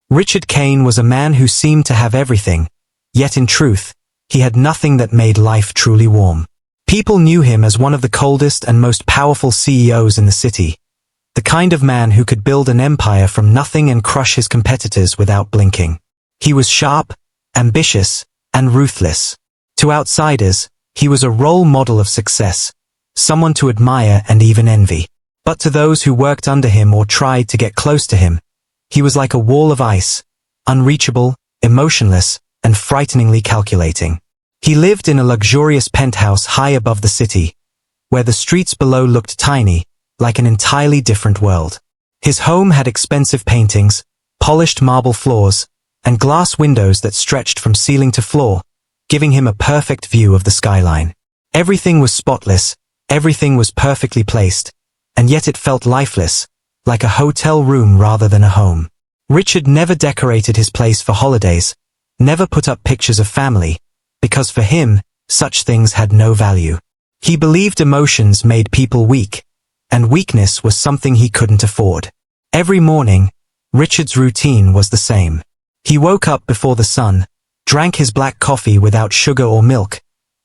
Richard Kane was a man who seemed to have everything, yet in truth, he had nothing that made life truly warm. People knew him as one of the coldest and most powerful CEOs in the city, the kind of man who could build an empire from nothing and crush his competitors without blinking. He was sharp, ambitious, and ruthless. To outsiders, he was a role model of success, someone to admire and even envy. But to those who worked under him or tried to get close to him, he was like a wall of ice, unreachable, emotionless, and frighteningly calculating. He lived in a luxurious penthouse high above the city, where the streets below looked tiny, like an entirely different world. His home had expensive paintings, polished marble floors, and glass windows that stretched from ceiling to floor, giving him a perfect view of the skyline. Everything was spotless, everything was perfectly placed, and yet it felt lifeless, like a hotel room rather than a home. Richard never decorated his place for holidays, never put up pictures of family, because for him, such things had no value. He believed emotions made people weak, and weakness was something he couldn't afford. Every morning, Richard's routine was the same. He woke up before the sun, drank his black coffee without sugar or milk,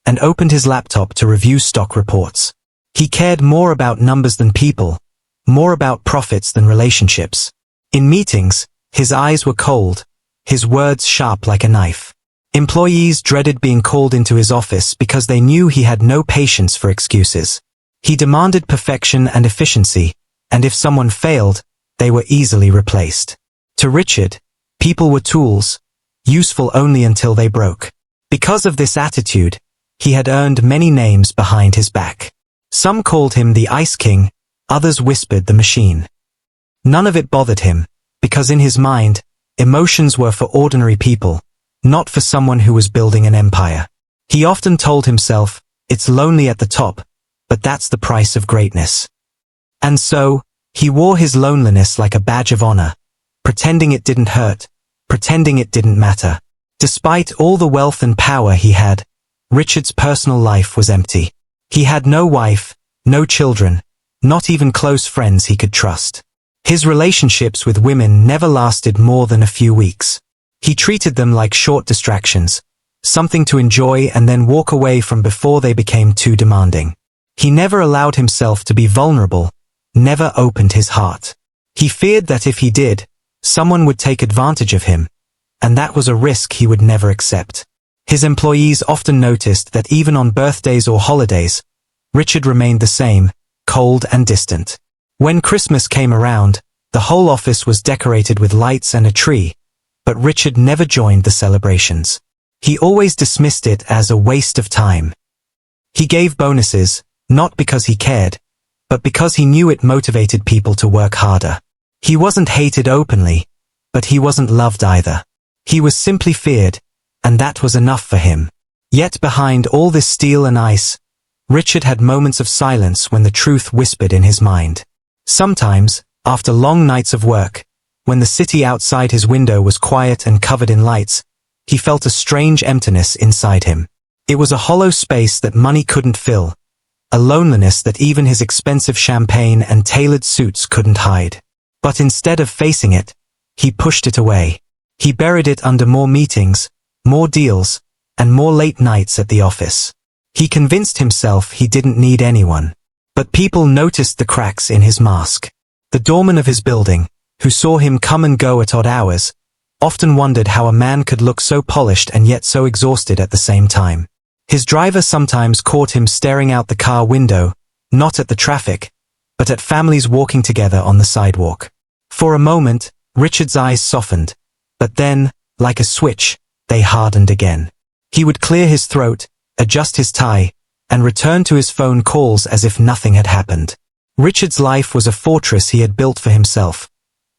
and opened his laptop to review stock reports. He cared more about numbers than people, more about profits than relationships. In meetings, his eyes were cold, his words sharp like a knife. Employees dreaded being called into his office because they knew he had no patience for excuses. He demanded perfection and efficiency, and if someone failed, they were easily replaced. To Richard, people were tools, useful only until they broke. Because of this attitude, he had earned many names behind his back. Some called him the Ice King, others whispered the Machine. None of it bothered him, because in his mind, emotions were for ordinary people, not for someone who was building an empire. He often told himself, it's lonely at the top, but that's the price of greatness. And so, he wore his loneliness like a badge of honor, pretending it didn't hurt, pretending it didn't matter. Despite all the wealth and power he had, Richard's personal life was empty. He had no wife, no children, not even close friends he could trust. His relationships with women never lasted more than a few weeks. He treated them like short distractions, something to enjoy and then walk away from before they became too demanding. He never allowed himself to be vulnerable, never opened his heart. He feared that if he did, someone would take advantage of him, and that was a risk he would never accept. His employees often noticed that even on birthdays or holidays, Richard remained the same, cold and distant. When Christmas came around, the whole office was decorated with lights and a tree, but Richard never joined the celebrations. He always dismissed it as a waste of time. He gave bonuses, not because he cared, but because he knew it motivated people to work harder. He wasn't hated openly, but he wasn't loved either. He was simply feared, and that was enough for him. Yet behind all this steel and ice, Richard had moments of silence when the truth whispered in his mind. Sometimes, after long nights of work, when the city outside his window was quiet and covered in lights, he felt a strange emptiness inside him. It was a hollow space that money couldn't fill, a loneliness that even his expensive champagne and tailored suits couldn't hide. But instead of facing it, he pushed it away. He buried it under more meetings, more deals, and more late nights at the office. He convinced himself he didn't need anyone. But people noticed the cracks in his mask. The doorman of his building, who saw him come and go at odd hours, often wondered how a man could look so polished and yet so exhausted at the same time. His driver sometimes caught him staring out the car window, not at the traffic, but at families walking together on the sidewalk. For a moment, Richard's eyes softened, but then, like a switch, they hardened again. He would clear his throat, adjust his tie, and return to his phone calls as if nothing had happened. Richard's life was a fortress he had built for himself,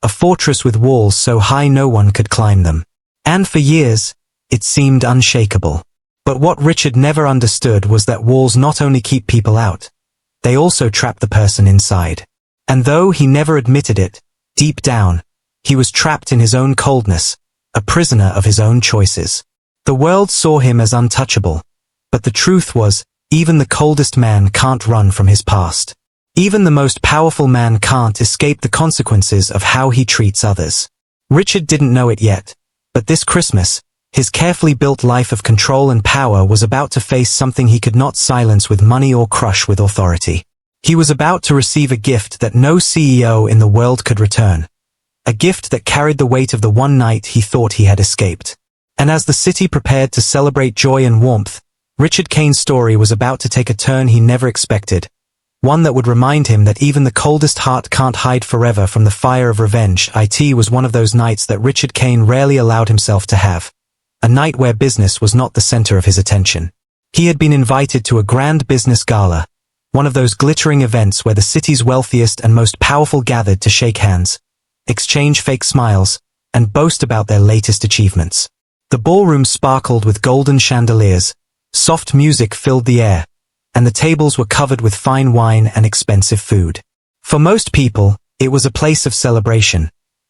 a fortress with walls so high no one could climb them. And for years, it seemed unshakable. But what Richard never understood was that walls not only keep people out, they also trap the person inside. And though he never admitted it, deep down, he was trapped in his own coldness, a prisoner of his own choices. The world saw him as untouchable, but the truth was, even the coldest man can't run from his past. Even the most powerful man can't escape the consequences of how he treats others. Richard didn't know it yet, but this Christmas, his carefully built life of control and power was about to face something he could not silence with money or crush with authority. He was about to receive a gift that no CEO in the world could return. A gift that carried the weight of the one night he thought he had escaped. And as the city prepared to celebrate joy and warmth, Richard Kane's story was about to take a turn he never expected. One that would remind him that even the coldest heart can't hide forever from the fire of revenge. It was one of those nights that Richard Kane rarely allowed himself to have. A night where business was not the center of his attention. He had been invited to a grand business gala, one of those glittering events where the city's wealthiest and most powerful gathered to shake hands, exchange fake smiles, and boast about their latest achievements. The ballroom sparkled with golden chandeliers, soft music filled the air, and the tables were covered with fine wine and expensive food. For most people, it was a place of celebration,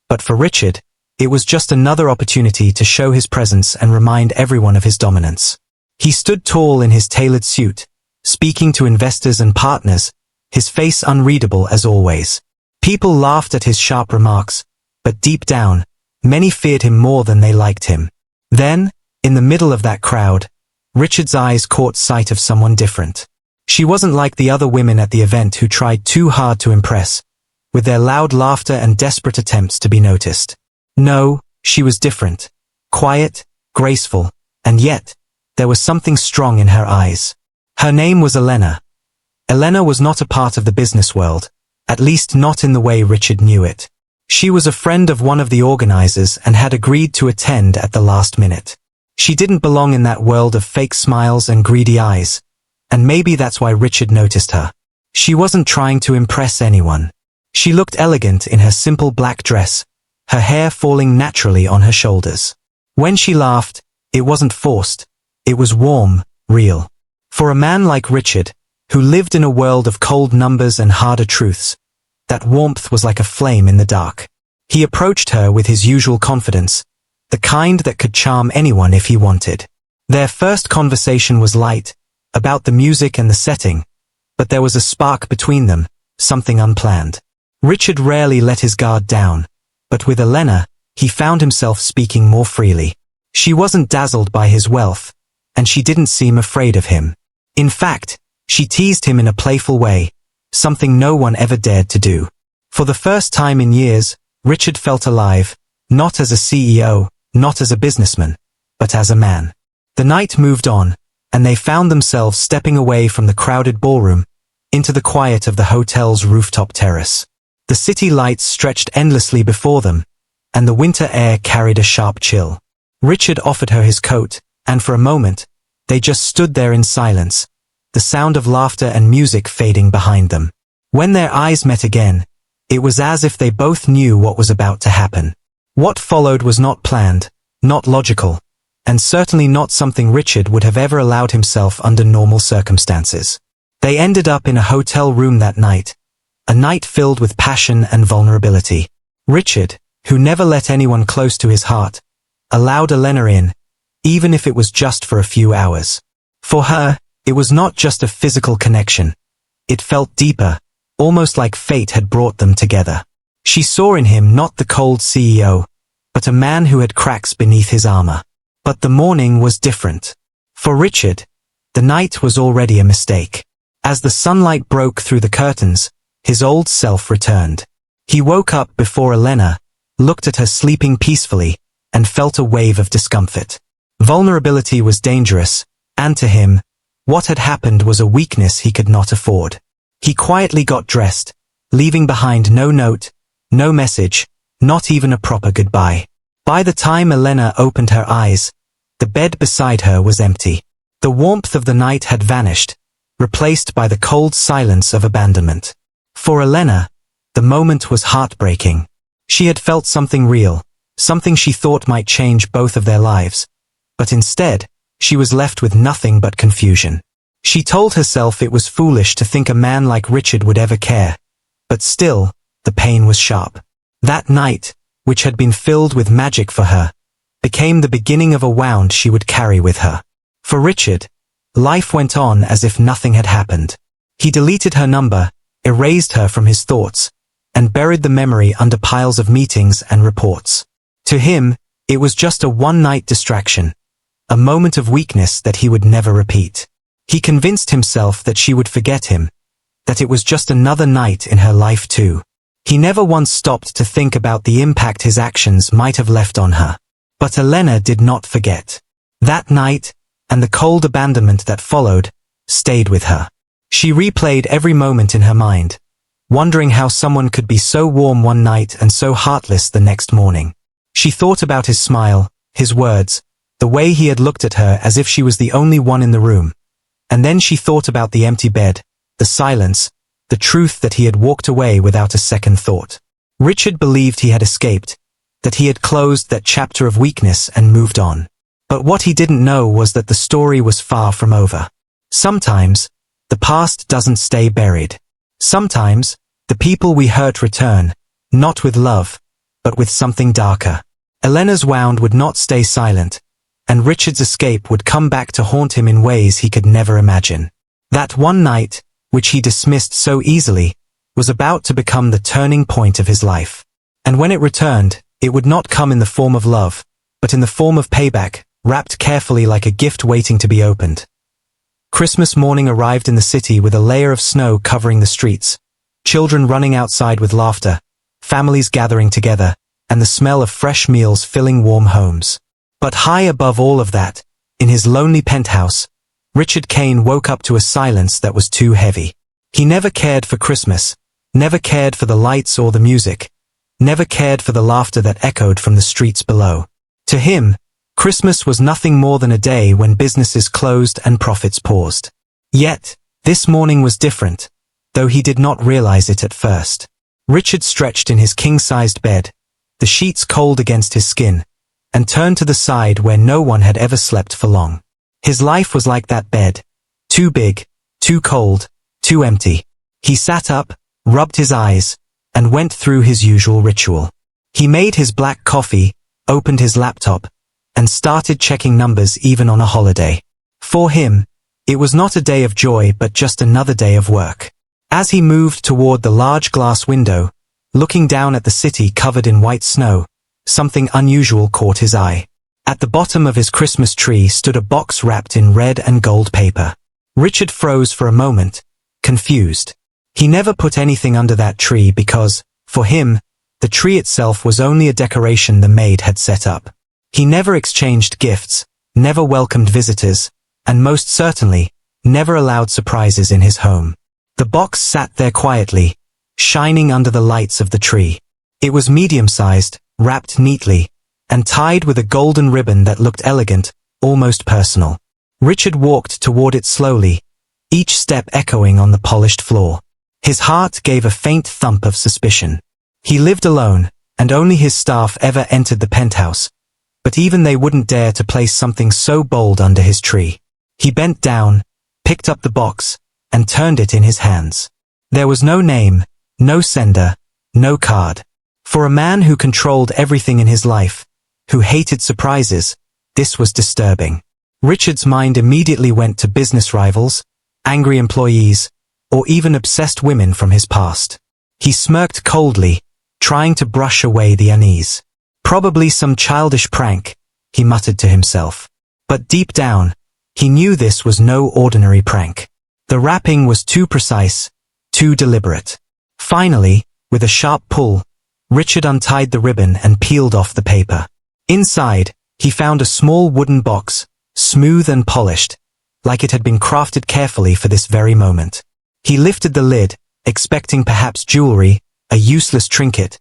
but for Richard, it was just another opportunity to show his presence and remind everyone of his dominance. He stood tall in his tailored suit, speaking to investors and partners, his face unreadable as always. People laughed at his sharp remarks, but deep down, many feared him more than they liked him. Then, in the middle of that crowd, Richard's eyes caught sight of someone different. She wasn't like the other women at the event who tried too hard to impress, with their loud laughter and desperate attempts to be noticed. No, she was different. Quiet, graceful, and yet, there was something strong in her eyes. Her name was Elena. Elena was not a part of the business world, at least not in the way Richard knew it. She was a friend of one of the organizers and had agreed to attend at the last minute. She didn't belong in that world of fake smiles and greedy eyes, and maybe that's why Richard noticed her. She wasn't trying to impress anyone. She looked elegant in her simple black dress, her hair falling naturally on her shoulders. When she laughed, it wasn't forced, it was warm, real. For a man like Richard, who lived in a world of cold numbers and harder truths, that warmth was like a flame in the dark. He approached her with his usual confidence, the kind that could charm anyone if he wanted. Their first conversation was light, about the music and the setting, but there was a spark between them, something unplanned. Richard rarely let his guard down, but with Elena, he found himself speaking more freely. She wasn't dazzled by his wealth, and she didn't seem afraid of him. In fact, she teased him in a playful way, something no one ever dared to do. For the first time in years, Richard felt alive, not as a CEO, not as a businessman, but as a man. The night moved on, and they found themselves stepping away from the crowded ballroom, into the quiet of the hotel's rooftop terrace. The city lights stretched endlessly before them, and the winter air carried a sharp chill. Richard offered her his coat, and for a moment, they just stood there in silence, the sound of laughter and music fading behind them. When their eyes met again, it was as if they both knew what was about to happen. What followed was not planned, not logical, and certainly not something Richard would have ever allowed himself under normal circumstances. They ended up in a hotel room that night, a night filled with passion and vulnerability. Richard, who never let anyone close to his heart, allowed Elena in, even if it was just for a few hours. For her, it was not just a physical connection. It felt deeper, almost like fate had brought them together. She saw in him not the cold CEO, but a man who had cracks beneath his armor. But the morning was different. For Richard, the night was already a mistake. As the sunlight broke through the curtains, his old self returned. He woke up before Elena, looked at her sleeping peacefully, and felt a wave of discomfort. Vulnerability was dangerous, and to him, what had happened was a weakness he could not afford. He quietly got dressed, leaving behind no note, no message, not even a proper goodbye. By the time Elena opened her eyes, the bed beside her was empty. The warmth of the night had vanished, replaced by the cold silence of abandonment. For Elena, the moment was heartbreaking. She had felt something real, something she thought might change both of their lives, but instead, she was left with nothing but confusion. She told herself it was foolish to think a man like Richard would ever care, but still, the pain was sharp. That night, which had been filled with magic for her, became the beginning of a wound she would carry with her. For Richard, life went on as if nothing had happened. He deleted her number, erased her from his thoughts, and buried the memory under piles of meetings and reports. To him, it was just a one-night distraction, a moment of weakness that he would never repeat. He convinced himself that she would forget him, that it was just another night in her life too. He never once stopped to think about the impact his actions might have left on her. But Elena did not forget. That night, and the cold abandonment that followed, stayed with her. She replayed every moment in her mind, wondering how someone could be so warm one night and so heartless the next morning. She thought about his smile, his words, the way he had looked at her as if she was the only one in the room. And then she thought about the empty bed, the silence, the truth that he had walked away without a second thought. Richard believed he had escaped, that he had closed that chapter of weakness and moved on. But what he didn't know was that the story was far from over. Sometimes, the past doesn't stay buried. Sometimes, the people we hurt return, not with love, but with something darker. Elena's wound would not stay silent, and Richard's escape would come back to haunt him in ways he could never imagine. That one night, which he dismissed so easily, was about to become the turning point of his life. And when it returned, it would not come in the form of love, but in the form of payback, wrapped carefully like a gift waiting to be opened. Christmas morning arrived in the city with a layer of snow covering the streets, children running outside with laughter, families gathering together, and the smell of fresh meals filling warm homes. But high above all of that, in his lonely penthouse, Richard Kane woke up to a silence that was too heavy. He never cared for Christmas, never cared for the lights or the music, never cared for the laughter that echoed from the streets below. To him, Christmas was nothing more than a day when businesses closed and profits paused. Yet, this morning was different, though he did not realize it at first. Richard stretched in his king-sized bed, the sheets cold against his skin, and turned to the side where no one had ever slept for long. His life was like that bed, too big, too cold, too empty. He sat up, rubbed his eyes, and went through his usual ritual. He made his black coffee, opened his laptop, and started checking numbers even on a holiday. For him, it was not a day of joy but just another day of work. As he moved toward the large glass window, looking down at the city covered in white snow, something unusual caught his eye. At the bottom of his Christmas tree stood a box wrapped in red and gold paper. Richard froze for a moment, confused. He never put anything under that tree because, for him, the tree itself was only a decoration the maid had set up. He never exchanged gifts, never welcomed visitors, and most certainly, never allowed surprises in his home. The box sat there quietly, shining under the lights of the tree. It was medium-sized, wrapped neatly, and tied with a golden ribbon that looked elegant, almost personal. Richard walked toward it slowly, each step echoing on the polished floor. His heart gave a faint thump of suspicion. He lived alone, and only his staff ever entered the penthouse, but even they wouldn't dare to place something so bold under his tree. He bent down, picked up the box, and turned it in his hands. There was no name, no sender, no card. For a man who controlled everything in his life, who hated surprises, this was disturbing. Richard's mind immediately went to business rivals, angry employees, or even obsessed women from his past. He smirked coldly, trying to brush away the unease. Probably some childish prank, he muttered to himself. But deep down, he knew this was no ordinary prank. The wrapping was too precise, too deliberate. Finally, with a sharp pull, Richard untied the ribbon and peeled off the paper. Inside, he found a small wooden box, smooth and polished, like it had been crafted carefully for this very moment. He lifted the lid, expecting perhaps jewelry, a useless trinket,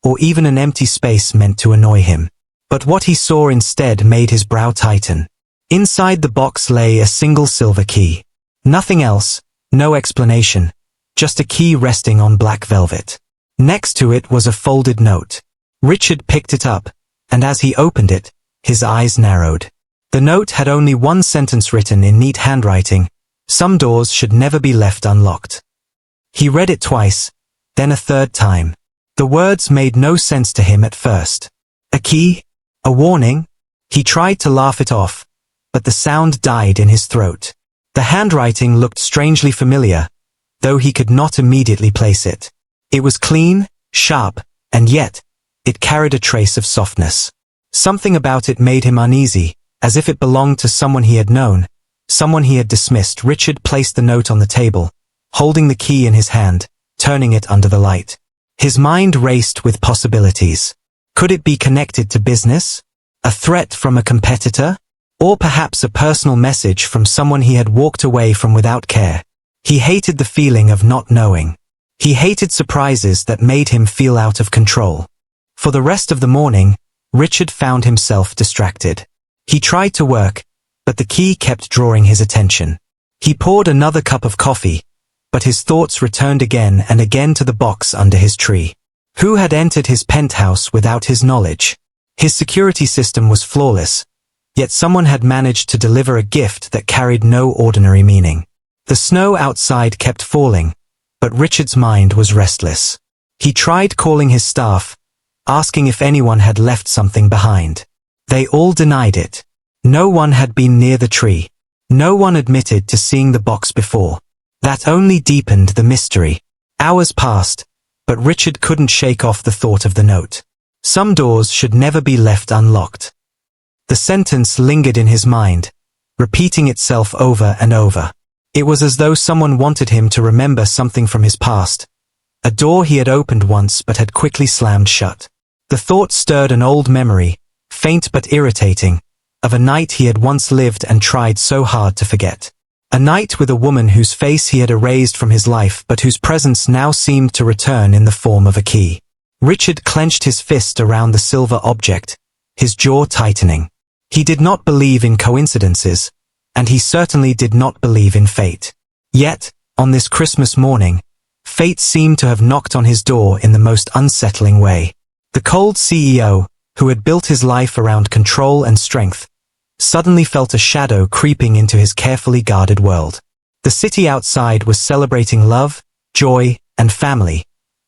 or even an empty space meant to annoy him. But what he saw instead made his brow tighten. Inside the box lay a single silver key. Nothing else, no explanation, just a key resting on black velvet. Next to it was a folded note. Richard picked it up, and as he opened it, his eyes narrowed. The note had only one sentence written in neat handwriting: "Some doors should never be left unlocked." He read it twice, then a third time. The words made no sense to him at first. A key? A warning? He tried to laugh it off, but the sound died in his throat. The handwriting looked strangely familiar, though he could not immediately place it. It was clean, sharp, and yet, It carried a trace of softness. Something about it made him uneasy, as if it belonged to someone he had known, someone he had dismissed. Richard placed the note on the table, holding the key in his hand, turning it under the light. His mind raced with possibilities. Could it be connected to business? A threat from a competitor? Or perhaps a personal message from someone he had walked away from without care? He hated the feeling of not knowing. He hated surprises that made him feel out of control. For the rest of the morning, Richard found himself distracted. He tried to work, but the key kept drawing his attention. He poured another cup of coffee, but his thoughts returned again and again to the box under his tree. Who had entered his penthouse without his knowledge? His security system was flawless, yet someone had managed to deliver a gift that carried no ordinary meaning. The snow outside kept falling, but Richard's mind was restless. He tried calling his staff, asking if anyone had left something behind. They all denied it. No one had been near the tree. No one admitted to seeing the box before. That only deepened the mystery. Hours passed, but Richard couldn't shake off the thought of the note. Some doors should never be left unlocked. The sentence lingered in his mind, repeating itself over and over. It was as though someone wanted him to remember something from his past, a door he had opened once but had quickly slammed shut. The thought stirred an old memory, faint but irritating, of a night he had once lived and tried so hard to forget. A night with a woman whose face he had erased from his life but whose presence now seemed to return in the form of a key. Richard clenched his fist around the silver object, his jaw tightening. He did not believe in coincidences, and he certainly did not believe in fate. Yet, on this Christmas morning, fate seemed to have knocked on his door in the most unsettling way. The cold CEO, who had built his life around control and strength, suddenly felt a shadow creeping into his carefully guarded world. The city outside was celebrating love, joy, and family,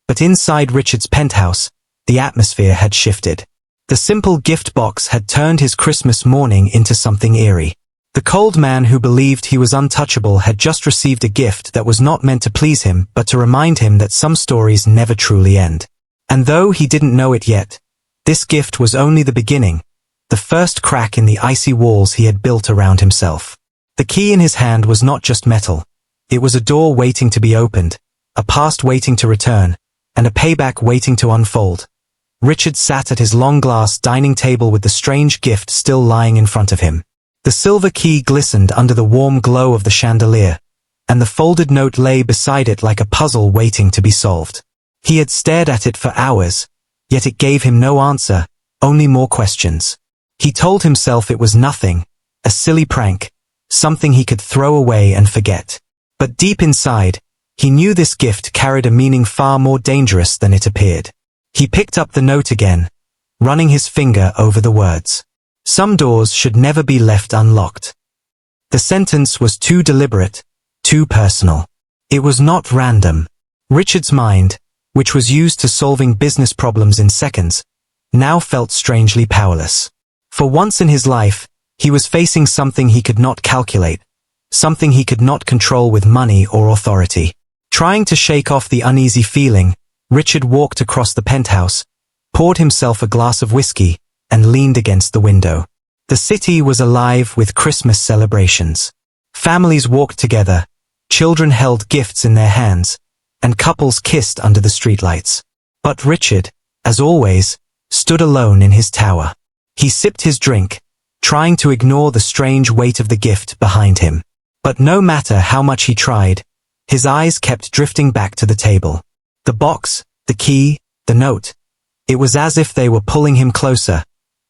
but inside Richard's penthouse, the atmosphere had shifted. The simple gift box had turned his Christmas morning into something eerie. The cold man who believed he was untouchable had just received a gift that was not meant to please him but to remind him that some stories never truly end. And though he didn't know it yet, this gift was only the beginning, the first crack in the icy walls he had built around himself. The key in his hand was not just metal. It was a door waiting to be opened, a past waiting to return, and a payback waiting to unfold. Richard sat at his long glass dining table with the strange gift still lying in front of him. The silver key glistened under the warm glow of the chandelier, and the folded note lay beside it like a puzzle waiting to be solved. He had stared at it for hours, yet it gave him no answer, only more questions. He told himself it was nothing, a silly prank, something he could throw away and forget. But deep inside, he knew this gift carried a meaning far more dangerous than it appeared. He picked up the note again, running his finger over the words. Some doors should never be left unlocked. The sentence was too deliberate, too personal. It was not random. Richard's mind, which was used to solving business problems in seconds, now felt strangely powerless. For once in his life, he was facing something he could not calculate, something he could not control with money or authority. Trying to shake off the uneasy feeling, Richard walked across the penthouse, poured himself a glass of whiskey, and leaned against the window. The city was alive with Christmas celebrations. Families walked together, children held gifts in their hands, and couples kissed under the streetlights. But Richard, as always, stood alone in his tower. He sipped his drink, trying to ignore the strange weight of the gift behind him. But no matter how much he tried, his eyes kept drifting back to the table. The box, the key, the note. It was as if they were pulling him closer,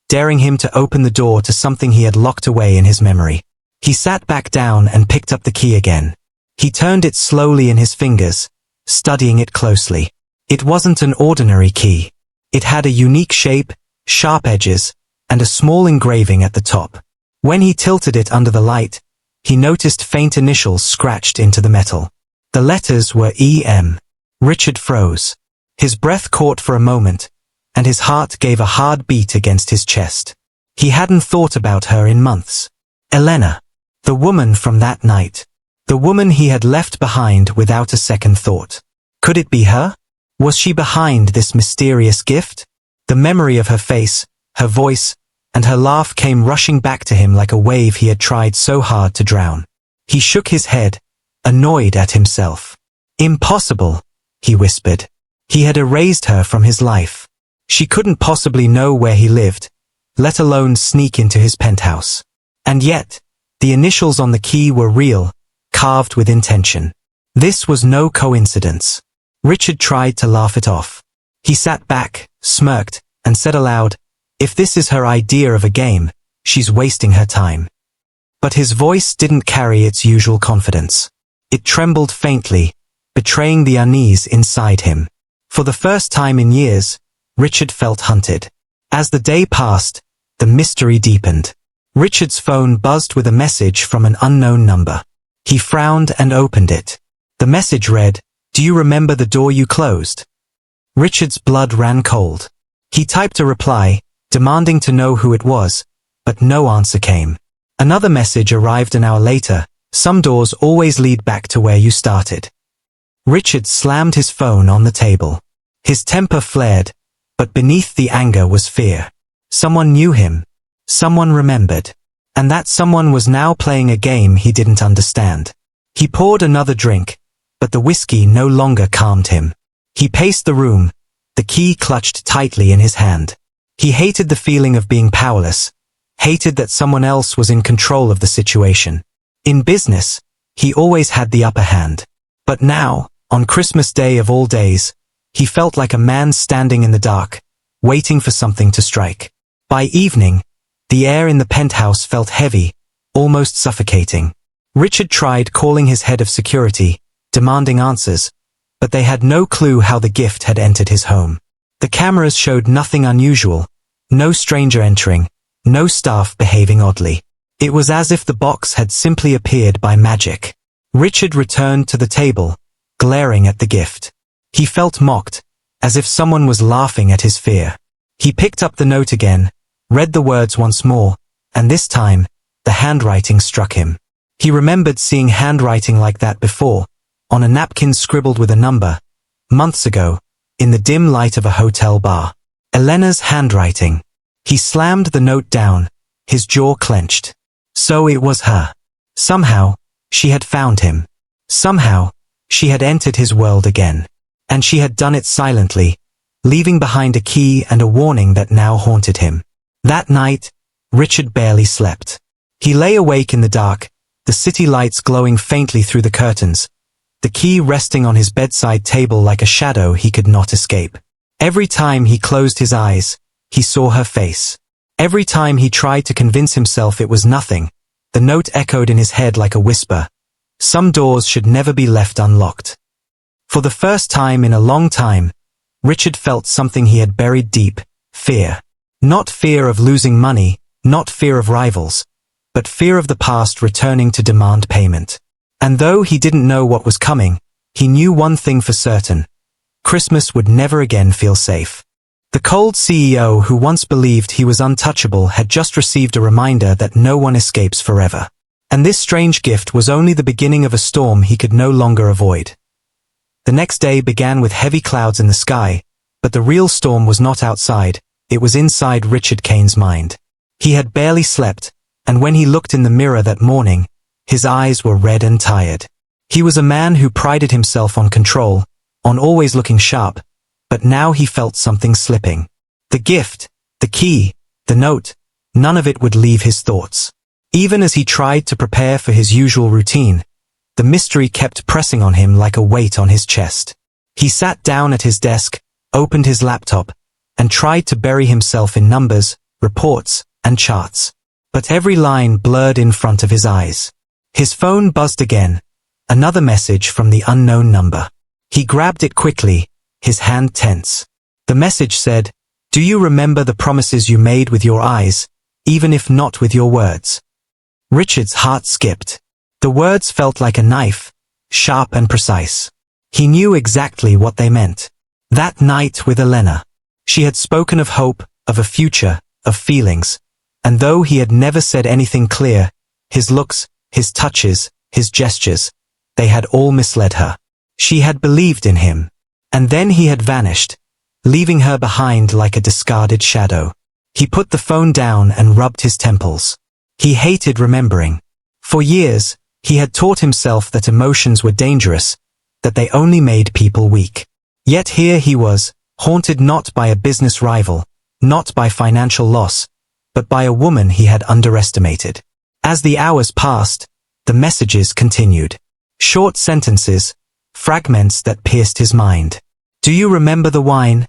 daring him to open the door to something he had locked away in his memory. He sat back down and picked up the key again. He turned it slowly in his fingers, studying it closely. It wasn't an ordinary key. It had a unique shape, sharp edges, and a small engraving at the top. When he tilted it under the light, he noticed faint initials scratched into the metal. The letters were E.M. Richard froze. His breath caught for a moment, and his heart gave a hard beat against his chest. He hadn't thought about her in months. Elena. The woman from that night. The woman he had left behind without a second thought. Could it be her? Was she behind this mysterious gift? The memory of her face, her voice, and her laugh came rushing back to him like a wave he had tried so hard to drown. He shook his head, annoyed at himself. Impossible, he whispered. He had erased her from his life. She couldn't possibly know where he lived, let alone sneak into his penthouse. And yet, the initials on the key were real, carved with intention. This was no coincidence. Richard tried to laugh it off. He sat back, smirked, and said aloud, "If this is her idea of a game, she's wasting her time." But his voice didn't carry its usual confidence. It trembled faintly, betraying the unease inside him. For the first time in years, Richard felt hunted. As the day passed, the mystery deepened. Richard's phone buzzed with a message from an unknown number. He frowned and opened it. The message read, "Do you remember the door you closed?" Richard's blood ran cold. He typed a reply, demanding to know who it was, but no answer came. Another message arrived an hour later. "Some doors always lead back to where you started." Richard slammed his phone on the table. His temper flared, but beneath the anger was fear. Someone knew him. Someone remembered. And that someone was now playing a game he didn't understand. He poured another drink, but the whiskey no longer calmed him. He paced the room, the key clutched tightly in his hand. He hated the feeling of being powerless, hated that someone else was in control of the situation. In business, he always had the upper hand. But now, on Christmas Day of all days, he felt like a man standing in the dark, waiting for something to strike. By evening, the air in the penthouse felt heavy, almost suffocating. Richard tried calling his head of security, demanding answers, but they had no clue how the gift had entered his home. The cameras showed nothing unusual, no stranger entering, no staff behaving oddly. It was as if the box had simply appeared by magic. Richard returned to the table, glaring at the gift. He felt mocked, as if someone was laughing at his fear. He picked up the note again, read the words once more, and this time, the handwriting struck him. He remembered seeing handwriting like that before, on a napkin scribbled with a number, months ago, in the dim light of a hotel bar. Elena's handwriting. He slammed the note down, his jaw clenched. So it was her. Somehow, she had found him. Somehow, she had entered his world again. And she had done it silently, leaving behind a key and a warning that now haunted him. That night, Richard barely slept. He lay awake in the dark, the city lights glowing faintly through the curtains, the key resting on his bedside table like a shadow he could not escape. Every time he closed his eyes, he saw her face. Every time he tried to convince himself it was nothing, the note echoed in his head like a whisper. Some doors should never be left unlocked. For the first time in a long time, Richard felt something he had buried deep, fear. Not fear of losing money, not fear of rivals, but fear of the past returning to demand payment. And though he didn't know what was coming, he knew one thing for certain. Christmas would never again feel safe. The cold CEO who once believed he was untouchable had just received a reminder that no one escapes forever. And this strange gift was only the beginning of a storm he could no longer avoid. The next day began with heavy clouds in the sky, but the real storm was not outside, it was inside Richard Kane's mind. He had barely slept, and when he looked in the mirror that morning, his eyes were red and tired. He was a man who prided himself on control, on always looking sharp, but now he felt something slipping. The gift, the key, the note, none of it would leave his thoughts. Even as he tried to prepare for his usual routine, the mystery kept pressing on him like a weight on his chest. He sat down at his desk, opened his laptop, and tried to bury himself in numbers, reports, and charts. But every line blurred in front of his eyes. His phone buzzed again, another message from the unknown number. He grabbed it quickly, his hand tense. The message said, "Do you remember the promises you made with your eyes, even if not with your words?" Richard's heart skipped. The words felt like a knife, sharp and precise. He knew exactly what they meant. That night with Elena, she had spoken of hope, of a future, of feelings, and though he had never said anything clear, his looks, his touches, his gestures, they had all misled her. She had believed in him. And then he had vanished, leaving her behind like a discarded shadow. He put the phone down and rubbed his temples. He hated remembering. For years, he had taught himself that emotions were dangerous, that they only made people weak. Yet here he was, haunted not by a business rival, not by financial loss, but by a woman he had underestimated. As the hours passed, the messages continued. Short sentences, fragments that pierced his mind. "Do you remember the wine?"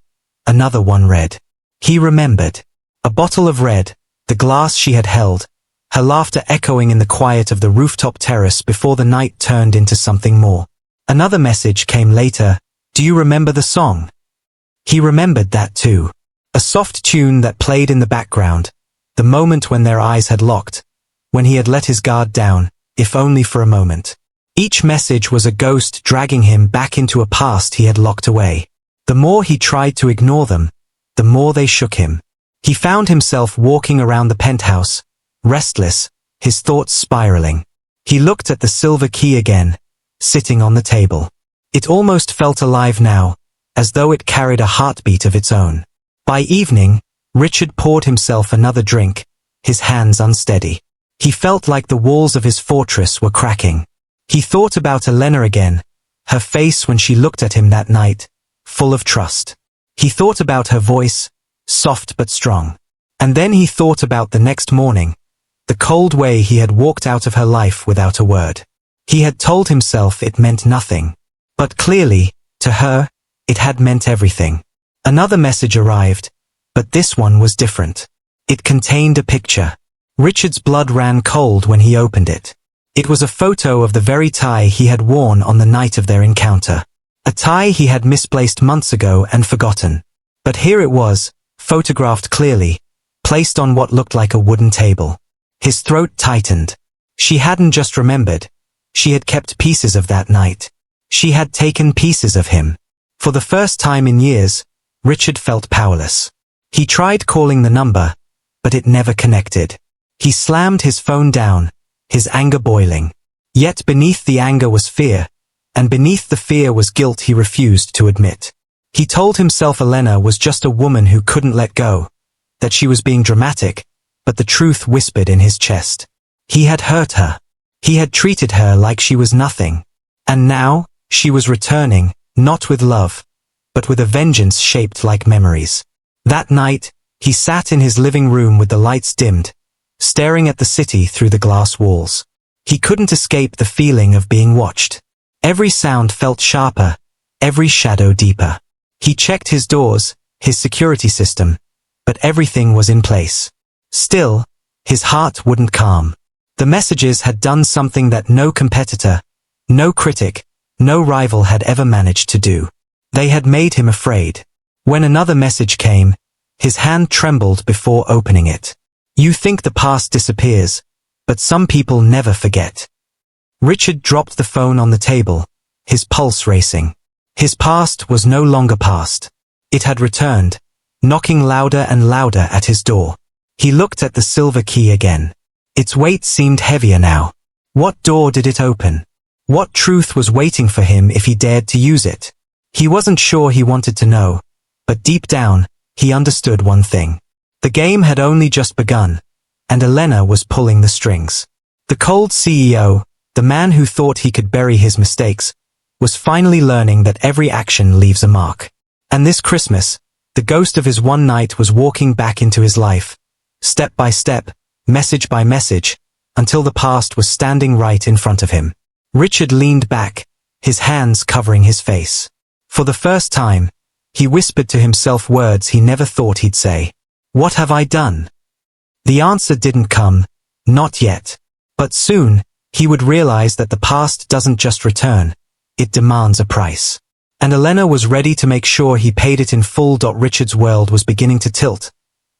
Another one read. He remembered. A bottle of red, the glass she had held, her laughter echoing in the quiet of the rooftop terrace before the night turned into something more. Another message came later. "Do you remember the song?" He remembered that too. A soft tune that played in the background, the moment when their eyes had locked, when he had let his guard down, if only for a moment. Each message was a ghost dragging him back into a past he had locked away. The more he tried to ignore them, the more they shook him. He found himself walking around the penthouse, restless, his thoughts spiraling. He looked at the silver key again, sitting on the table. It almost felt alive now, as though it carried a heartbeat of its own. By evening, Richard poured himself another drink, his hands unsteady. He felt like the walls of his fortress were cracking. He thought about Elena again, her face when she looked at him that night, full of trust. He thought about her voice, soft but strong. And then he thought about the next morning, the cold way he had walked out of her life without a word. He had told himself it meant nothing. But clearly, to her, it had meant everything. Another message arrived, but this one was different. It contained a picture. Richard's blood ran cold when he opened it. It was a photo of the very tie he had worn on the night of their encounter. A tie he had misplaced months ago and forgotten. But here it was, photographed clearly, placed on what looked like a wooden table. His throat tightened. She hadn't just remembered. She had kept pieces of that night. She had taken pieces of him. For the first time in years, Richard felt powerless. He tried calling the number, but it never connected. He slammed his phone down, his anger boiling. Yet beneath the anger was fear, and beneath the fear was guilt he refused to admit. He told himself Elena was just a woman who couldn't let go, that she was being dramatic, but the truth whispered in his chest. He had hurt her. He had treated her like she was nothing. And now, she was returning, not with love, but with a vengeance shaped like memories. That night, he sat in his living room with the lights dimmed, staring at the city through the glass walls. He couldn't escape the feeling of being watched. Every sound felt sharper, every shadow deeper. He checked his doors, his security system, but everything was in place. Still, his heart wouldn't calm. The messages had done something that no competitor, no critic, no rival had ever managed to do. They had made him afraid. When another message came, his hand trembled before opening it. You think the past disappears, but some people never forget. Richard dropped the phone on the table, his pulse racing. His past was no longer past. It had returned, knocking louder and louder at his door. He looked at the silver key again. Its weight seemed heavier now. What door did it open? What truth was waiting for him if he dared to use it? He wasn't sure he wanted to know, but deep down, he understood one thing. The game had only just begun, and Elena was pulling the strings. The cold CEO, the man who thought he could bury his mistakes, was finally learning that every action leaves a mark. And this Christmas, the ghost of his one night was walking back into his life, step by step, message by message, until the past was standing right in front of him. Richard leaned back, his hands covering his face. For the first time, he whispered to himself words he never thought he'd say. What have I done? The answer didn't come, not yet. But soon, he would realize that the past doesn't just return, it demands a price. And Elena was ready to make sure he paid it in full. Richard's world was beginning to tilt,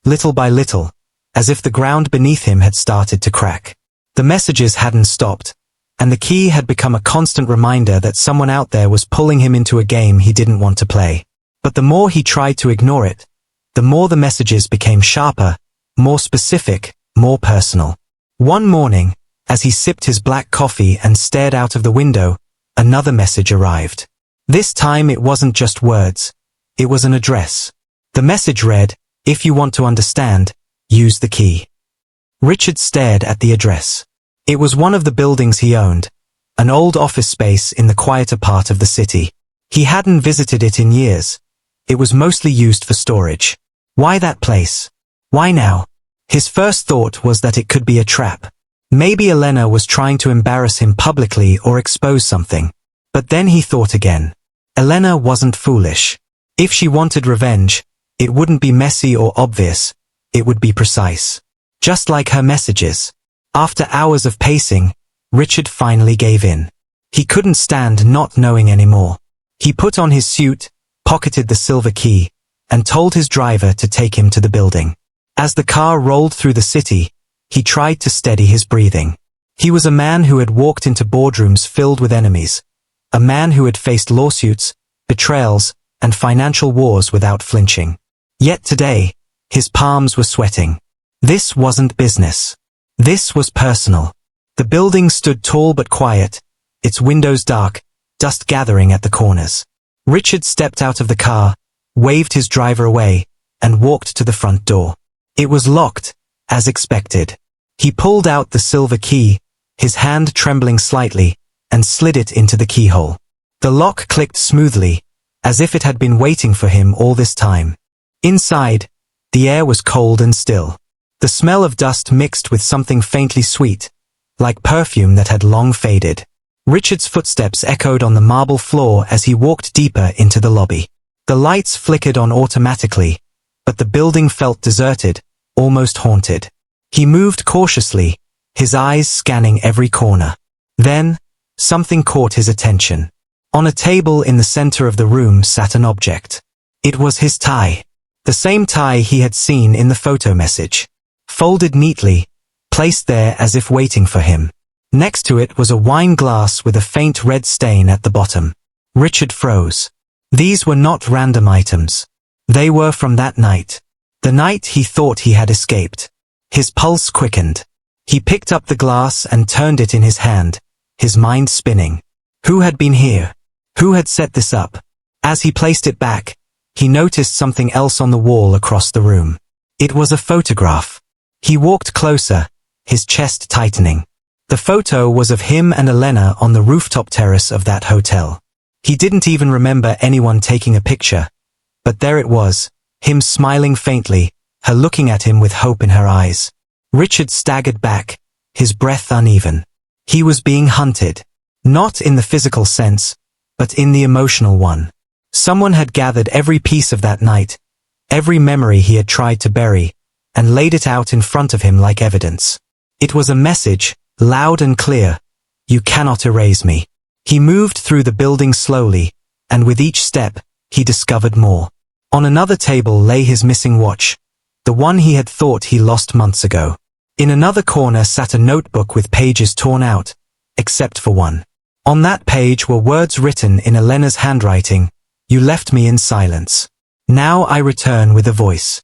little by little, as if the ground beneath him had started to crack. The messages hadn't stopped, and the key had become a constant reminder that someone out there was pulling him into a game he didn't want to play. But the more he tried to ignore it, the more the messages became sharper, more specific, more personal. One morning, as he sipped his black coffee and stared out of the window, another message arrived. This time it wasn't just words. It was an address. The message read, "If you want to understand, use the key." Richard stared at the address. It was one of the buildings he owned, an old office space in the quieter part of the city. He hadn't visited it in years. It was mostly used for storage. Why that place? Why now? His first thought was that it could be a trap. Maybe Elena was trying to embarrass him publicly or expose something. But then he thought again. Elena wasn't foolish. If she wanted revenge, it wouldn't be messy or obvious. It would be precise. Just like her messages. After hours of pacing, Richard finally gave in. He couldn't stand not knowing anymore. He put on his suit, pocketed the silver key, and told his driver to take him to the building. As the car rolled through the city, he tried to steady his breathing. He was a man who had walked into boardrooms filled with enemies. A man who had faced lawsuits, betrayals, and financial wars without flinching. Yet today, his palms were sweating. This wasn't business. This was personal. The building stood tall but quiet, its windows dark, dust gathering at the corners. Richard stepped out of the car, waved his driver away, and walked to the front door. It was locked, as expected. He pulled out the silver key, his hand trembling slightly, and slid it into the keyhole. The lock clicked smoothly, as if it had been waiting for him all this time. Inside, the air was cold and still. The smell of dust mixed with something faintly sweet, like perfume that had long faded. Richard's footsteps echoed on the marble floor as he walked deeper into the lobby. The lights flickered on automatically, but the building felt deserted, almost haunted. He moved cautiously, his eyes scanning every corner. Then, something caught his attention. On a table in the center of the room sat an object. It was his tie. The same tie he had seen in the photo message. Folded neatly, placed there as if waiting for him. Next to it was a wine glass with a faint red stain at the bottom. Richard froze. These were not random items. They were from that night. The night he thought he had escaped. His pulse quickened. He picked up the glass and turned it in his hand, his mind spinning. Who had been here? Who had set this up? As he placed it back, he noticed something else on the wall across the room. It was a photograph. He walked closer, his chest tightening. The photo was of him and Elena on the rooftop terrace of that hotel. He didn't even remember anyone taking a picture. But there it was, him smiling faintly, her looking at him with hope in her eyes. Richard staggered back, his breath uneven. He was being hunted. Not in the physical sense, but in the emotional one. Someone had gathered every piece of that night, every memory he had tried to bury, and laid it out in front of him like evidence. It was a message, loud and clear. You cannot erase me. He moved through the building slowly, and with each step, he discovered more. On another table lay his missing watch, the one he had thought he lost months ago. In another corner sat a notebook with pages torn out, except for one. On that page were words written in Elena's handwriting. You left me in silence. Now I return with a voice.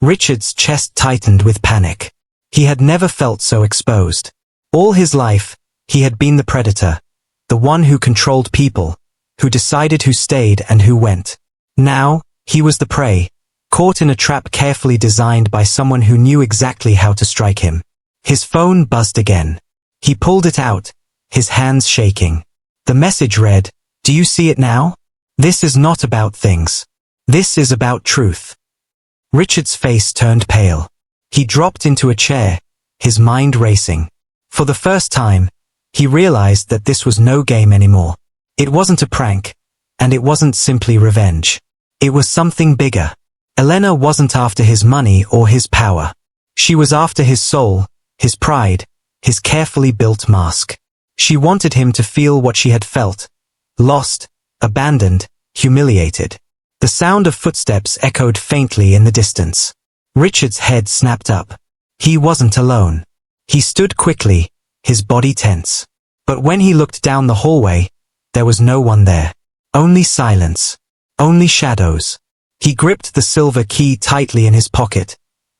Richard's chest tightened with panic. He had never felt so exposed. All his life, he had been the predator, the one who controlled people, who decided who stayed and who went. Now, he was the prey, caught in a trap carefully designed by someone who knew exactly how to strike him. His phone buzzed again. He pulled it out, his hands shaking. The message read, "Do you see it now? This is not about things. This is about truth." Richard's face turned pale. He dropped into a chair, his mind racing. For the first time, he realized that this was no game anymore. It wasn't a prank, and it wasn't simply revenge. It was something bigger. Elena wasn't after his money or his power. She was after his soul, his pride, his carefully built mask. She wanted him to feel what she had felt. Lost, abandoned, humiliated. The sound of footsteps echoed faintly in the distance. Richard's head snapped up. He wasn't alone. He stood quickly, his body tense. But when he looked down the hallway, there was no one there. Only silence. Only shadows. He gripped the silver key tightly in his pocket,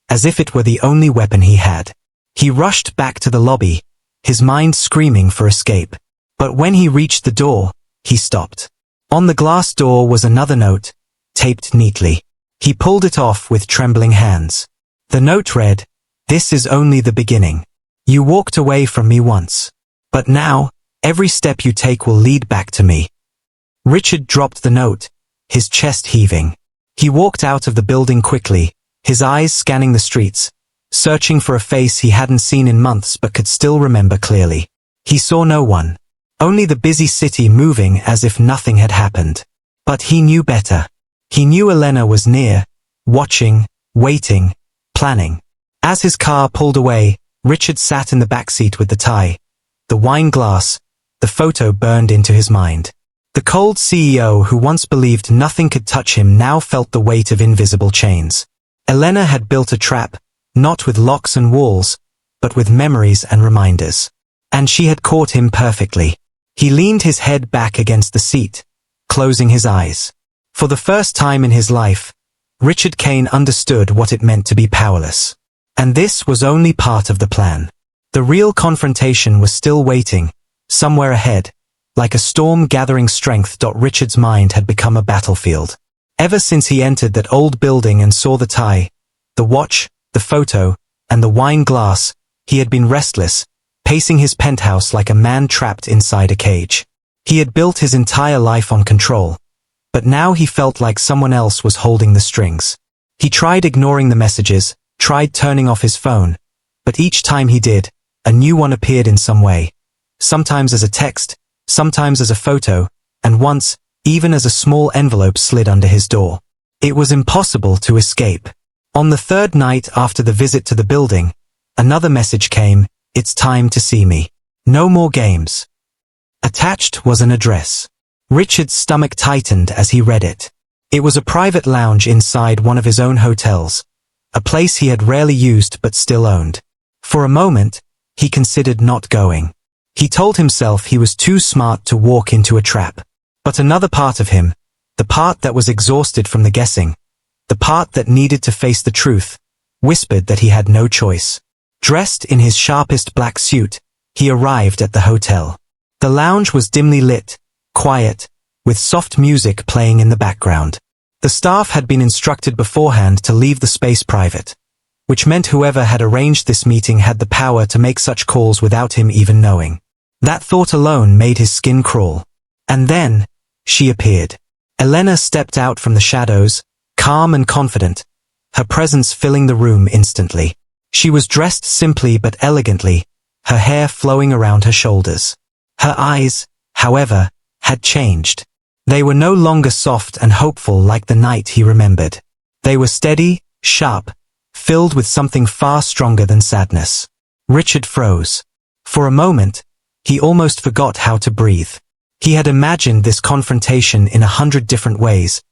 as if it were the only weapon he had. He rushed back to the lobby, his mind screaming for escape. But when he reached the door, he stopped. On the glass door was another note, taped neatly. He pulled it off with trembling hands. The note read, "This is only the beginning. You walked away from me once. But now, every step you take will lead back to me." Richard dropped the note, his chest heaving. He walked out of the building quickly, his eyes scanning the streets, searching for a face he hadn't seen in months but could still remember clearly. He saw no one. Only the busy city moving as if nothing had happened. But he knew better. He knew Elena was near, watching, waiting, planning. As his car pulled away, Richard sat in the backseat with the tie, the wine glass, the photo burned into his mind. The cold CEO who once believed nothing could touch him now felt the weight of invisible chains. Elena had built a trap, not with locks and walls, but with memories and reminders. And she had caught him perfectly. He leaned his head back against the seat, closing his eyes. For the first time in his life, Richard Kane understood what it meant to be powerless. And this was only part of the plan. The real confrontation was still waiting, somewhere ahead. Like a storm gathering strength. Richard's mind had become a battlefield. Ever since he entered that old building and saw the tie, the watch, the photo, and the wine glass, he had been restless, pacing his penthouse like a man trapped inside a cage. He had built his entire life on control, but now he felt like someone else was holding the strings. He tried ignoring the messages, tried turning off his phone, but each time he did, a new one appeared in some way. Sometimes as a text, sometimes as a photo, and once, even as a small envelope slid under his door. It was impossible to escape. On the third night after the visit to the building, another message came, "It's time to see me. No more games." Attached was an address. Richard's stomach tightened as he read it. It was a private lounge inside one of his own hotels, a place he had rarely used but still owned. For a moment, he considered not going. He told himself he was too smart to walk into a trap. But another part of him, the part that was exhausted from the guessing, the part that needed to face the truth, whispered that he had no choice. Dressed in his sharpest black suit, he arrived at the hotel. The lounge was dimly lit, quiet, with soft music playing in the background. The staff had been instructed beforehand to leave the space private, which meant whoever had arranged this meeting had the power to make such calls without him even knowing. That thought alone made his skin crawl. And then, she appeared. Elena stepped out from the shadows, calm and confident, her presence filling the room instantly. She was dressed simply but elegantly, her hair flowing around her shoulders. Her eyes, however, had changed. They were no longer soft and hopeful like the night he remembered. They were steady, sharp, filled with something far stronger than sadness. Richard froze. For a moment, he almost forgot how to breathe. He had imagined this confrontation in 100 different ways,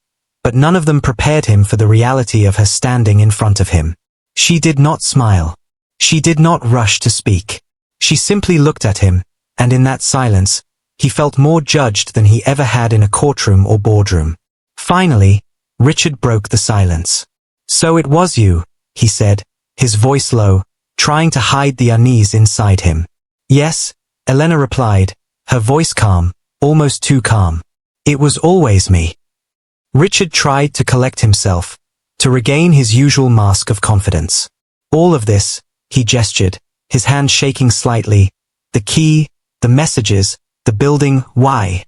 but none of them prepared him for the reality of her standing in front of him. She did not smile. She did not rush to speak. She simply looked at him, and in that silence, he felt more judged than he ever had in a courtroom or boardroom. Finally, Richard broke the silence. "So it was you," he said, his voice low, trying to hide the unease inside him. "Yes," Elena replied, her voice calm, almost too calm. "It was always me." Richard tried to collect himself, to regain his usual mask of confidence. "All of this," he gestured, his hand shaking slightly, "the key, the messages, the building, why?"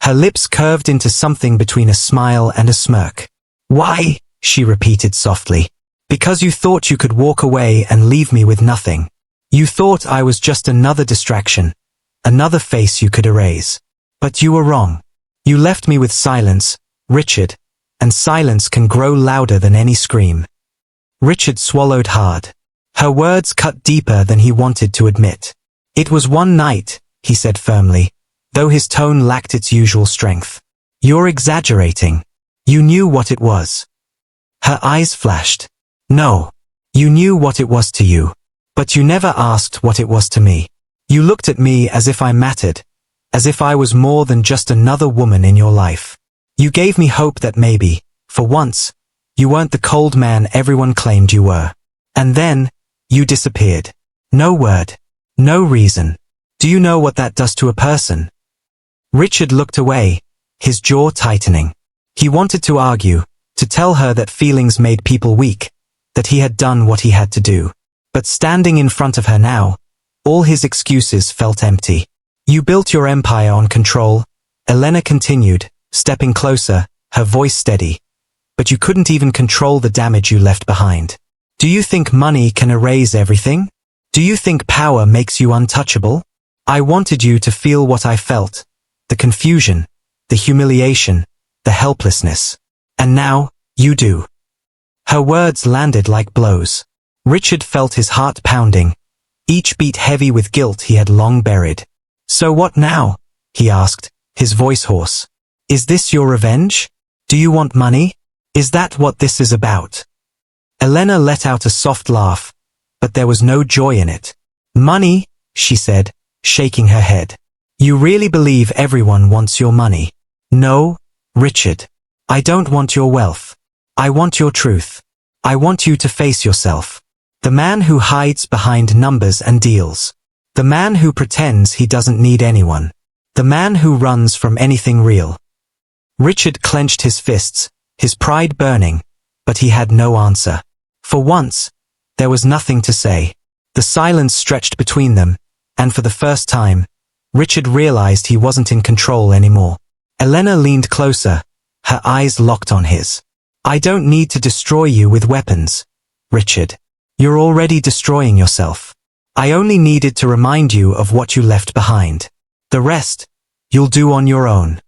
Her lips curved into something between a smile and a smirk. "Why?" she repeated softly. "Because you thought you could walk away and leave me with nothing. You thought I was just another distraction, another face you could erase. But you were wrong. You left me with silence, Richard, and silence can grow louder than any scream." Richard swallowed hard. Her words cut deeper than he wanted to admit. "It was one night," he said firmly, though his tone lacked its usual strength. "You're exaggerating. You knew what it was." Her eyes flashed. "No. You knew what it was to you. But you never asked what it was to me. You looked at me as if I mattered, as if I was more than just another woman in your life. You gave me hope that maybe, for once, you weren't the cold man everyone claimed you were. And then, you disappeared. No word. No reason. Do you know what that does to a person?" Richard looked away, his jaw tightening. He wanted to argue, to tell her that feelings made people weak, that he had done what he had to do. But standing in front of her now, all his excuses felt empty. You built your empire on control, Elena continued, stepping closer, her voice steady. But you couldn't even control the damage you left behind. Do you think money can erase everything? Do you think power makes you untouchable? I wanted you to feel what I felt. The confusion, the humiliation, the helplessness. And now, you do. Her words landed like blows. Richard felt his heart pounding, each beat heavy with guilt he had long buried. So what now? He asked, his voice hoarse. Is this your revenge? Do you want money? Is that what this is about? Elena let out a soft laugh, but there was no joy in it. Money, she said, shaking her head. You really believe everyone wants your money? No, Richard. I don't want your wealth. I want your truth. I want you to face yourself. The man who hides behind numbers and deals. The man who pretends he doesn't need anyone. The man who runs from anything real. Richard clenched his fists, his pride burning, but he had no answer. For once, there was nothing to say. The silence stretched between them, and for the first time, Richard realized he wasn't in control anymore. Elena leaned closer, her eyes locked on his. I don't need to destroy you with weapons, Richard. You're already destroying yourself. I only needed to remind you of what you left behind. The rest, you'll do on your own.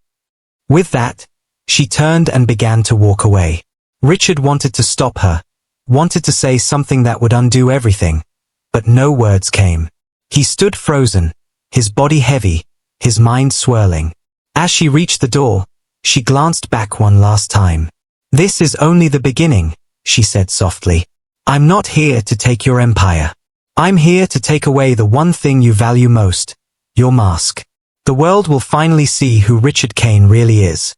With that, she turned and began to walk away. Richard wanted to stop her, wanted to say something that would undo everything, but no words came. He stood frozen, his body heavy, his mind swirling. As she reached the door, she glanced back one last time. This is only the beginning, she said softly. I'm not here to take your empire. I'm here to take away the one thing you value most, your mask. The world will finally see who Richard Kane really is.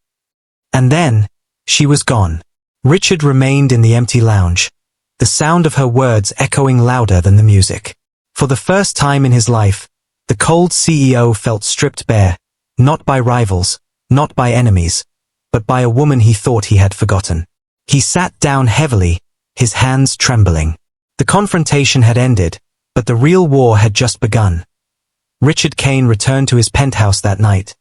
And then, she was gone. Richard remained in the empty lounge, the sound of her words echoing louder than the music. For the first time in his life, the cold CEO felt stripped bare, not by rivals, not by enemies, but by a woman he thought he had forgotten. He sat down heavily, his hands trembling. The confrontation had ended, but the real war had just begun. Richard Kane returned to his penthouse that night,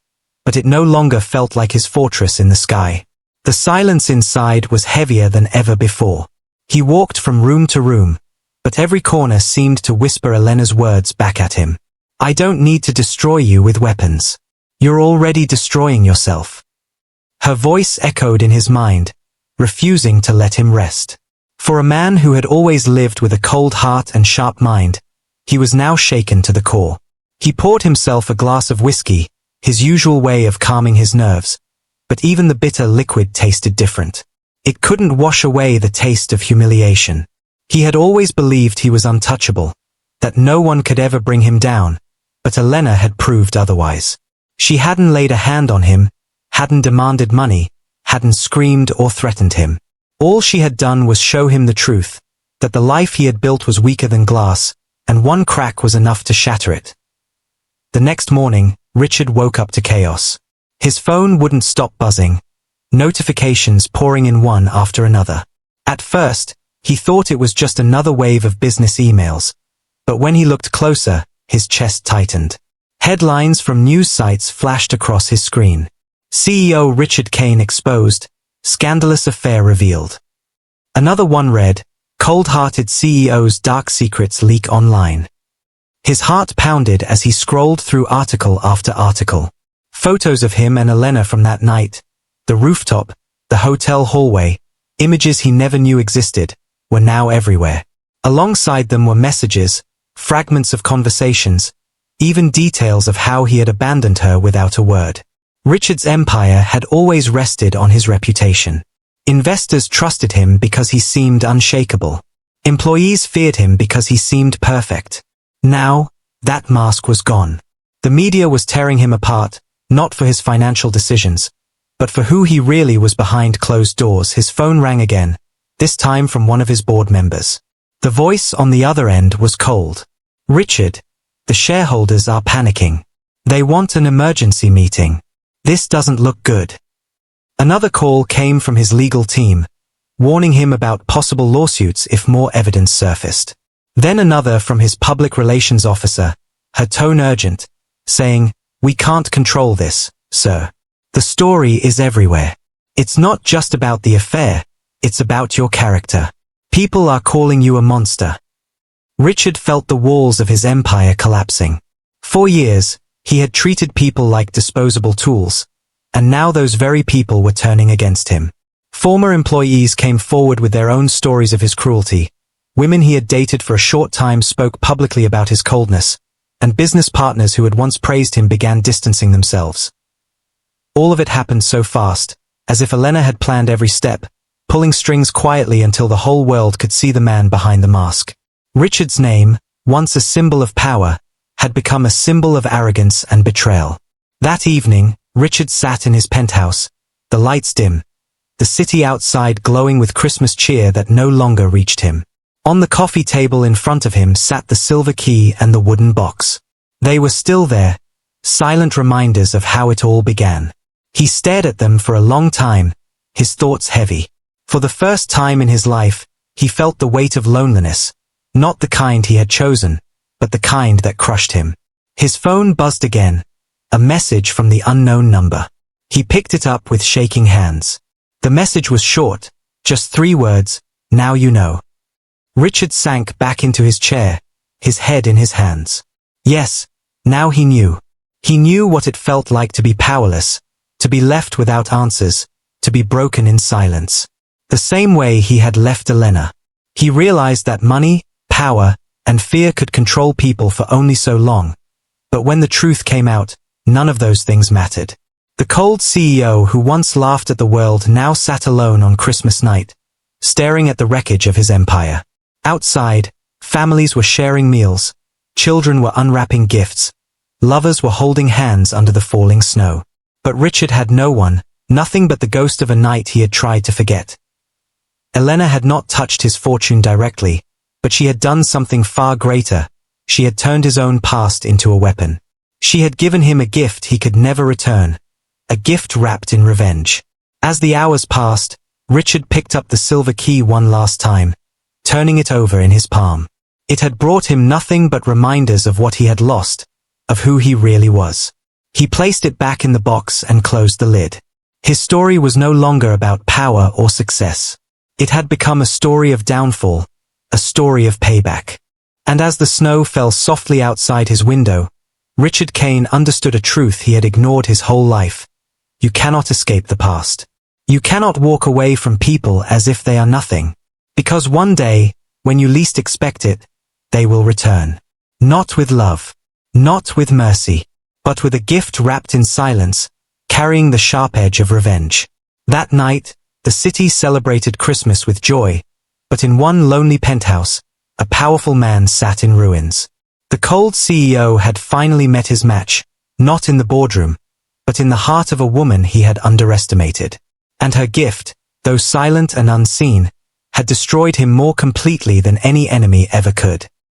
but it no longer felt like his fortress in the sky. The silence inside was heavier than ever before. He walked from room to room, but every corner seemed to whisper Elena's words back at him. I don't need to destroy you with weapons. You're already destroying yourself. Her voice echoed in his mind, refusing to let him rest. For a man who had always lived with a cold heart and sharp mind, he was now shaken to the core. He poured himself a glass of whiskey, his usual way of calming his nerves, but even the bitter liquid tasted different. It couldn't wash away the taste of humiliation. He had always believed he was untouchable, that no one could ever bring him down, but Elena had proved otherwise. She hadn't laid a hand on him, hadn't demanded money, hadn't screamed or threatened him. All she had done was show him the truth, that the life he had built was weaker than glass, and one crack was enough to shatter it. The next morning, Richard woke up to chaos. His phone wouldn't stop buzzing, notifications pouring in one after another. At first, he thought it was just another wave of business emails, but when he looked closer, his chest tightened. Headlines from news sites flashed across his screen. CEO Richard Kane exposed, scandalous affair revealed. Another one read, cold-hearted CEO's dark secrets leak online. His heart pounded as he scrolled through article after article. Photos of him and Elena from that night, the rooftop, the hotel hallway, images he never knew existed, were now everywhere. Alongside them were messages, fragments of conversations, even details of how he had abandoned her without a word. Richard's empire had always rested on his reputation. Investors trusted him because he seemed unshakable. Employees feared him because he seemed perfect. Now, that mask was gone. The media was tearing him apart, not for his financial decisions, but for who he really was behind closed doors. His phone rang again, this time from one of his board members. The voice on the other end was cold. Richard, the shareholders are panicking. They want an emergency meeting. This doesn't look good. Another call came from his legal team, warning him about possible lawsuits if more evidence surfaced. Then another from his public relations officer, her tone urgent, saying, "We can't control this, sir. The story is everywhere. It's not just about the affair, it's about your character. People are calling you a monster." Richard felt the walls of his empire collapsing. For years, he had treated people like disposable tools, and now those very people were turning against him. Former employees came forward with their own stories of his cruelty. Women he had dated for a short time spoke publicly about his coldness, and business partners who had once praised him began distancing themselves. All of it happened so fast, as if Elena had planned every step, pulling strings quietly until the whole world could see the man behind the mask. Richard's name, once a symbol of power, had become a symbol of arrogance and betrayal. That evening, Richard sat in his penthouse, the lights dim, the city outside glowing with Christmas cheer that no longer reached him. On the coffee table in front of him sat the silver key and the wooden box. They were still there, silent reminders of how it all began. He stared at them for a long time, his thoughts heavy. For the first time in his life, he felt the weight of loneliness, not the kind he had chosen, but the kind that crushed him. His phone buzzed again, a message from the unknown number. He picked it up with shaking hands. The message was short, just 3 words, "Now you know." Richard sank back into his chair, his head in his hands. Yes, now he knew. He knew what it felt like to be powerless, to be left without answers, to be broken in silence. The same way he had left Elena. He realized that money, power, and fear could control people for only so long. But when the truth came out, none of those things mattered. The cold CEO who once laughed at the world now sat alone on Christmas night, staring at the wreckage of his empire. Outside, families were sharing meals, children were unwrapping gifts, lovers were holding hands under the falling snow. But Richard had no one, nothing but the ghost of a night he had tried to forget. Elena had not touched his fortune directly, but she had done something far greater. She had turned his own past into a weapon. She had given him a gift he could never return, a gift wrapped in revenge. As the hours passed, Richard picked up the silver key one last time, turning it over in his palm. It had brought him nothing but reminders of what he had lost, of who he really was. He placed it back in the box and closed the lid. His story was no longer about power or success. It had become a story of downfall, a story of payback. And as the snow fell softly outside his window, Richard Kane understood a truth he had ignored his whole life. You cannot escape the past. You cannot walk away from people as if they are nothing. Because one day, when you least expect it, they will return. Not with love, not with mercy, but with a gift wrapped in silence, carrying the sharp edge of revenge. That night, the city celebrated Christmas with joy, but in one lonely penthouse, a powerful man sat in ruins. The cold CEO had finally met his match, not in the boardroom, but in the heart of a woman he had underestimated. And her gift, though silent and unseen, had destroyed him more completely than any enemy ever could.